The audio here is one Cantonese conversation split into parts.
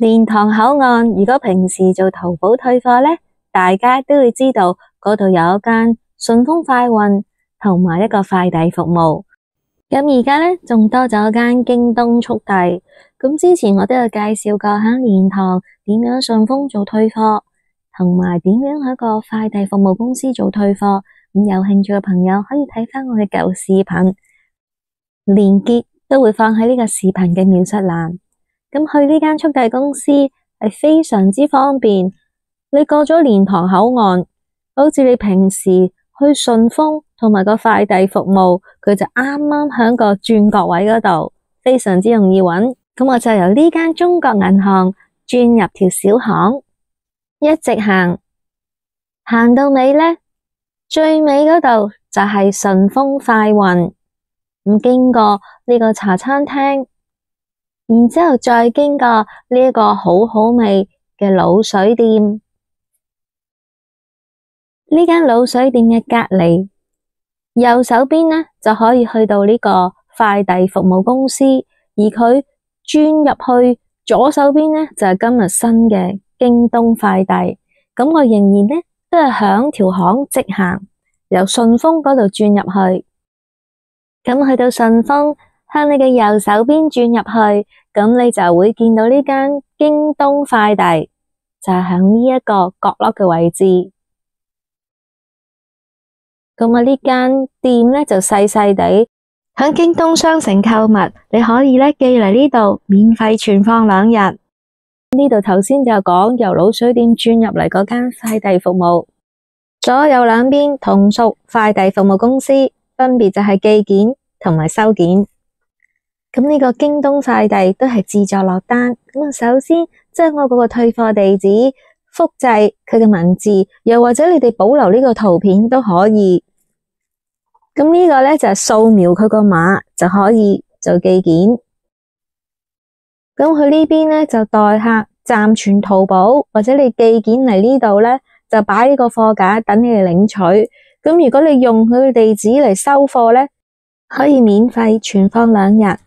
蓮塘口岸，如果平時做淘寶退貨呢，大家都會知道嗰度有一間順豐快運同埋一個快遞服務。咁而家呢，仲多咗一間京東速遞。咁之前我都有介紹過喺蓮塘點樣順豐做退貨，同埋點樣喺個快遞服務公司做退貨。咁有興趣嘅朋友可以睇返我嘅舊視頻，連結都會放喺呢個視頻嘅描述欄。咁去呢間速遞公司係非常之方便。你過咗蓮塘口岸，好似你平時去順豐同埋個快遞服務，佢就啱啱響個轉角位嗰度，非常之容易揾。咁我就由呢間中國銀行轉入條小巷，一直行到尾呢，最尾嗰度就係順豐快運。咁經過呢個茶餐廳，然之後再經過呢一個好好味嘅滷水店，呢間滷水店嘅隔籬右手邊呢就可以去到呢個快遞服務公司，而佢轉入去左手邊呢就係今日新嘅京東快遞。咁我仍然呢都係響條巷直行，由順豐嗰度轉入去。咁去到順豐，向你嘅右手邊轉入去，咁你就會見到呢間京東快遞，就係響呢一個角落嘅位置。咁啊，呢間店呢就細細地，響京東商城購物，你可以呢寄嚟呢度，免費存放2日。呢度頭先就講由滷水店轉入嚟嗰間快遞服務，左右兩邊同屬快遞服務公司，分別就係寄件同埋收件。咁呢個京東快遞都係自助落單。咁啊，首先將我嗰個退貨地址複製佢嘅文字，又或者你哋保留呢個圖片都可以。咁呢個呢就係掃描佢個碼就可以做寄件。咁佢呢邊呢就代客暫存淘寶，或者你寄件嚟呢度呢，就擺呢個貨架等你哋領取。咁如果你用佢嘅地址嚟收貨呢，可以免費存放2日。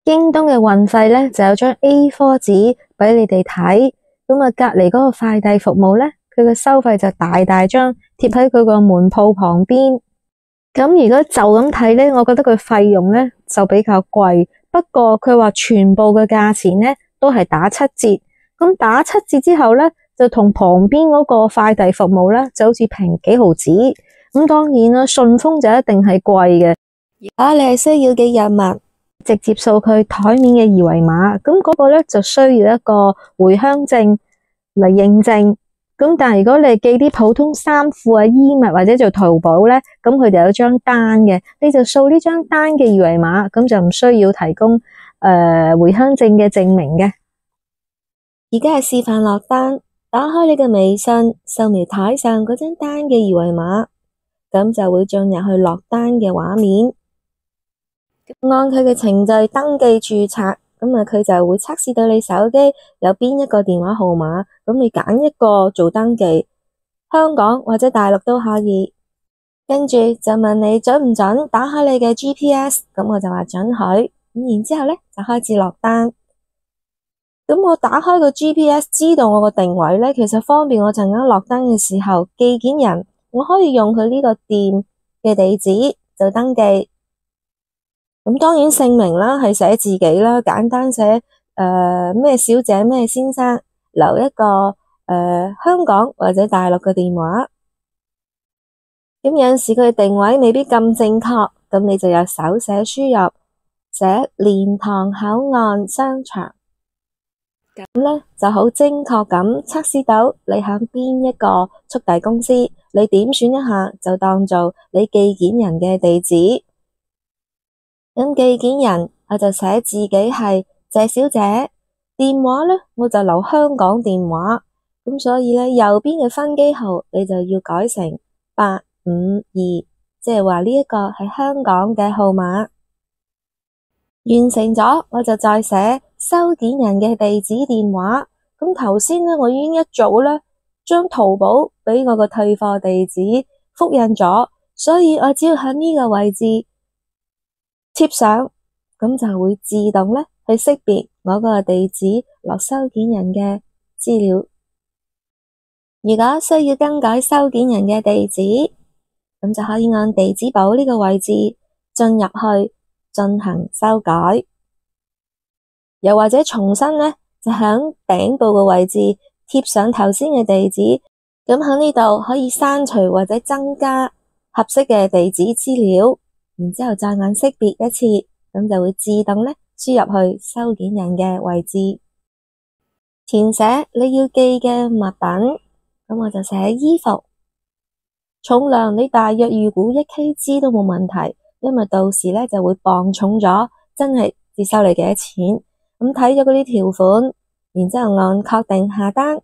京東嘅運費呢就有張 A4 紙俾你哋睇。咁啊，隔籬嗰個快遞服務呢，佢嘅收費就大大張貼喺佢個門鋪旁邊。咁如果就咁睇呢，我覺得佢費用呢就比較貴。不過佢話全部嘅價錢呢都係打7折。咁打7折之後呢，就同旁邊嗰個快遞服務呢就好似平幾毫子。咁當然啦，順豐就一定係貴嘅。如果你係需要嘅藥物，直接掃佢台面嘅二維碼，咁嗰個呢就需要一個回鄉證嚟認證。咁但係如果你係寄啲普通衫褲啊、衣物或者做淘寶呢，咁佢哋有張單嘅，你就掃呢張單嘅二維碼，咁就唔需要提供回鄉證嘅證明嘅。而家係示範落單，打開你嘅微信，掃描台上嗰張單嘅二維碼，咁就會進入去落單嘅畫面。按佢嘅程序登記註冊，咁啊佢就會測試到你手機有邊一個電話號碼，咁你揀一個做登記，香港或者大陸都可以。跟住就問你準唔準打開你嘅 GPS， 咁我就話準許。咁然之後呢就開始落單。咁我打開個 GPS， 知道我個定位呢，其實方便我陣間落單嘅時候，寄件人我可以用佢呢個店嘅地址做登記。咁當然姓名啦，係寫自己啦，簡單寫咩小姐咩先生，留一個香港或者大陸嘅電話。咁有陣時佢定位未必咁正確，咁你就有手寫輸入，寫蓮塘口岸商場，咁呢就好精確咁測試到你喺邊一個速遞公司，你點選一下就當做你寄件人嘅地址。咁寄件人我就寫自己係謝小姐，電話呢我就留香港電話。咁所以呢，右邊嘅分機號你就要改成852，即係話呢一個係香港嘅號碼。完成咗，我就再寫收件人嘅地址電話。咁頭先呢，我已經一早呢將淘寶俾我個退貨地址複印咗，所以我只要喺呢個位置貼上，咁就會自動呢去識別我個地址落收件人嘅資料。如果需要更改收件人嘅地址，咁就可以按地址簿呢個位置進入去進行修改，又或者重新呢，就響頂部嘅位置貼上頭先嘅地址，咁喺呢度可以刪除或者增加合適嘅地址資料，然之後驟眼識別一次，咁就會自動呢輸入去收件人嘅位置，填寫你要寄嘅物品。咁我就寫衣服，重量你大約預估1kg都冇問題，因為到時呢就會磅重咗，真係接收你幾多錢。咁睇咗嗰啲條款，然之後按確定下單，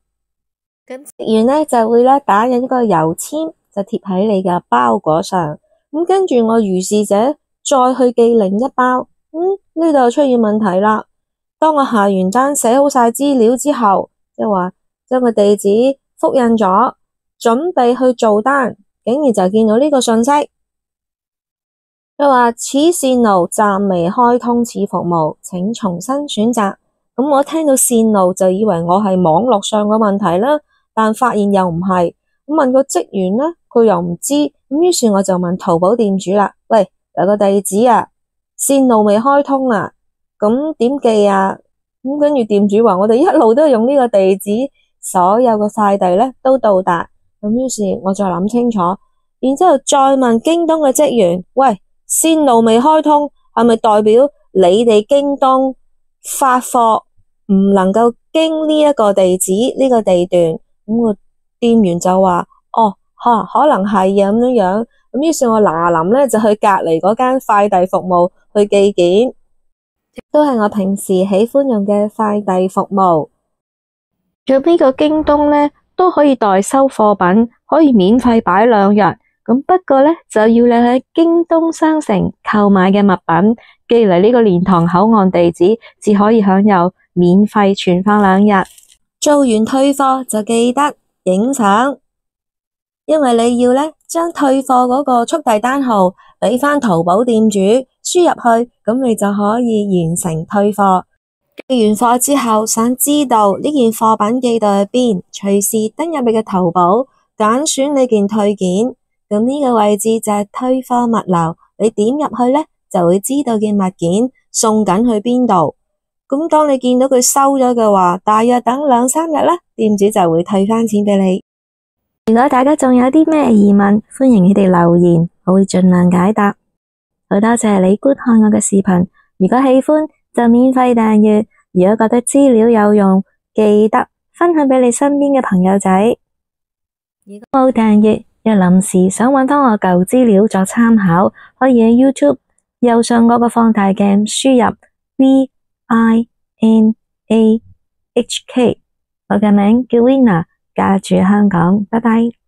咁職員呢就會呢打印一個郵簽，就貼喺你嘅包裹上。咁跟住我如是者再去寄另一包，呢度出現問題啦。當我下完單寫好晒資料之後，即係話將個地址複印咗，準備去做單，竟然就見到呢個信息，佢話此線路暫未開通此服務，請重新選擇。咁我聽到線路就以為我係網絡上嘅問題啦，但發現又唔係。咁問個職員呢，佢又唔知。咁於是我就問淘寶店主啦，喂，有個地址啊，線路未開通啊，咁點寄啊？咁跟住店主話我哋一路都係用呢個地址，所有嘅快遞呢都到達。咁於是我再諗清楚，然之後再問京東嘅職員，喂，線路未開通係咪代表你哋京東發貨唔能夠經呢一個地址呢個地段？咁個店員就話哦，可能係啊咁樣。咁於是我嗱臨呢就去隔籬嗰間快遞服務去寄件，亦都係我平時喜歡用嘅快遞服務。做呢個京東呢都可以代收貨品，可以免費擺2日。咁不過呢，就要你喺京東商城購買嘅物品寄嚟呢個蓮塘口岸地址，至可以享有免費存放2日。做完退貨就記得影相，因為你要呢將退貨嗰個速遞單號俾返淘寶店主輸入去，咁你就可以完成退貨。寄完貨之後，想知道呢件貨品寄到去邊，隨時登入你嘅淘寶，揀選你件退件，咁呢個位置就係退貨物流，你點入去呢，就會知道件物件送緊去邊度。咁當你見到佢收咗嘅話，大約等2-3日啦，店主就會退返錢俾你。如果大家仲有啲咩疑問，歡迎你哋留言，我會盡量解答。好多謝你觀看我嘅視頻，如果喜歡就免費訂閱，如果覺得資料有用，記得分享俾你身邊嘅朋友仔。如果冇訂閱又臨時想揾返我舊資料作參考，可以喺 YouTube 右上角個放大鏡輸入 VINAHK， 我嘅名叫 Vina， 家住香港，拜拜。